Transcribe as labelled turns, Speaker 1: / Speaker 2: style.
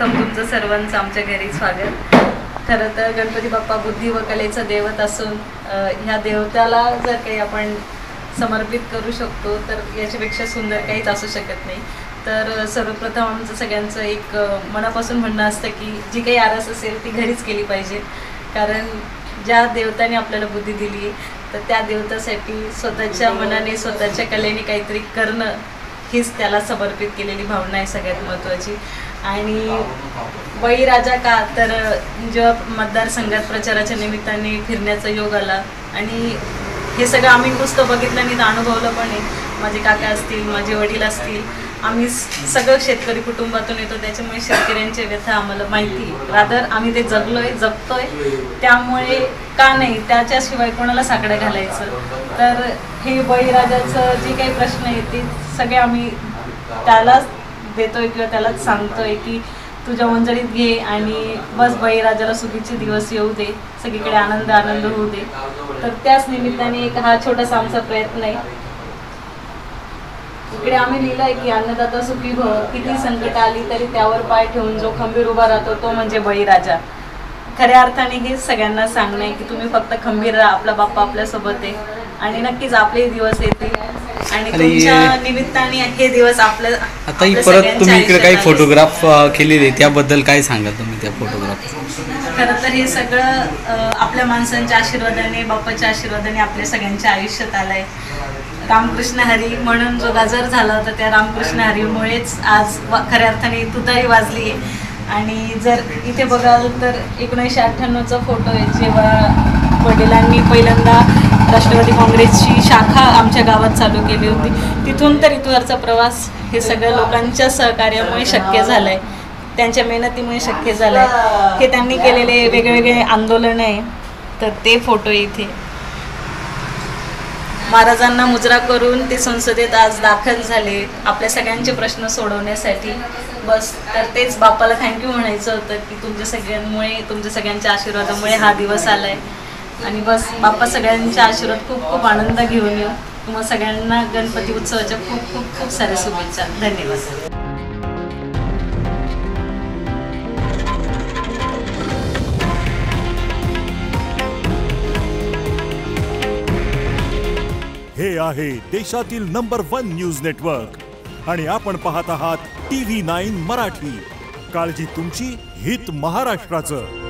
Speaker 1: सर्वप्रथम तुमचं सर्वांचं आमच्या घरी स्वागत। खरं तर गणपती बाप्पा बुद्धी व कलेचं दैवत असून ह्या देवताला जर काही आपण समर्पित करू शकतो तर याच्यापेक्षा सुंदर काहीच असू शकत नाही। तर सर्वप्रथम आमचं सगळ्यांचं एक मनापासून म्हणणं असतं की जी काही आरास असेल ती घरीच केली पाहिजे, कारण ज्या देवताने आपल्याला बुद्धी दिली आहे तर त्या देवतासाठी स्वतःच्या मनाने स्वतःच्या कलेने काहीतरी करणं हीच त्याला समर्पित केलेली भावना आहे सगळ्यात महत्त्वाची। आणि बळीराजा का तर जेव्हा मतदारसंघात प्रचाराच्या निमित्ताने फिरण्याचा योग आला आणि हे सगळं आम्ही नुसतं बघितलं नाही तर अनुभवलं पण आहे। माझे काका असतील, माझे वडील असतील, आम्ही सगळं शेतकरी कुटुंबातून येतो, त्याच्यामुळे शेतकऱ्यांच्या व्यथा आम्हाला माहिती, रादर आम्ही ते जगतोय, त्यामुळे का नाही त्याच्याशिवाय कोणाला साकडं घालायचं। तर हे बळीराजाचं जे काही प्रश्न आहे ते सगळे आम्ही त्यालाच देतोय किंवा त्यालाच सांगतोय की तुझ्या ओंजळीत घे आणि बस बळीराजाला सुखीचे दिवस येऊ दे, सगळीकडे आनंद होऊ दे। तर त्याच निमित्ताने एक हा छोटासा आमचा प्रयत्न आहे। इकडे आम्ही लिहिलं आहे की अन्नदाता सुखी भव, किती संकट आली तरी त्यावर पाय ठेवून जो खंबीर उभा राहतो तो म्हणजे बळीराजा। खऱ्या अर्थाने हे सगळ्यांना सांगणं आहे की तुम्ही फक्त खंबीर राहा, आपला बाप्पा आपल्यासोबत आहे आणि नक्कीच आपले दिवस येतील आणि तुमच्या निमित्ताने हे दिवस आपल्या
Speaker 2: आता परत तुम्ही इकडे काही फोटोग्राफ केलेले, त्याबद्दल काय सांगा तुम्ही त्या फोटोग्राफ?
Speaker 1: खरं तर हे सगळं आपल्या माणसांच्या आशीर्वादाने, बाप्पाच्या आशीर्वादाने आपल्या सगळ्यांच्या आयुष्यात आलंय। रामकृष्ण हरी म्हणून जो गजर झाला होता त्या रामकृष्ण हरीमुळेच आज खऱ्या अर्थाने तुतारी वाजली आहे। आणि जर इथे बघाल तर 1998चा फोटो आहे, जेव्हा वडिलांनी पहिल्यांदा राष्ट्रवादी काँग्रेसची शाखा आमच्या गावात चालू केली होती, तिथून तर इथवरचा प्रवास हे सगळ्या लोकांच्या सहकार्यामुळे शक्य झालं आहे, त्यांच्या मेहनतीमुळे शक्य झालं आहे। हे त्यांनी केलेले वेगवेगळे आंदोलन आहे, तर ते फोटो इथे महाराजांना मुजरा करून ते संसदेत आज दाखल झाले आपल्या सगळ्यांचे प्रश्न सोडवण्यासाठी। बस तर तेच बाप्पाला थँक्यू म्हणायचं होतं की तुमच्या सगळ्यांमुळे, तुमच्या सगळ्यांच्या आशीर्वादामुळे हा दिवस आला आहे। आणि बस बाप्पा सगळ्यांच्या आशीर्वाद खूप खूप आनंद घेऊन येऊ। तुम्हा सगळ्यांना गणपती उत्सवाच्या खूप खूप खूप साऱ्या शुभेच्छा। धन्यवाद।
Speaker 3: हे आहे देशातील नंबर 1 न्यूज नेटवर्क आणि आपण पाहत आहात TV9 मराठी। काळजी तुमची, हित महाराष्ट्राचं।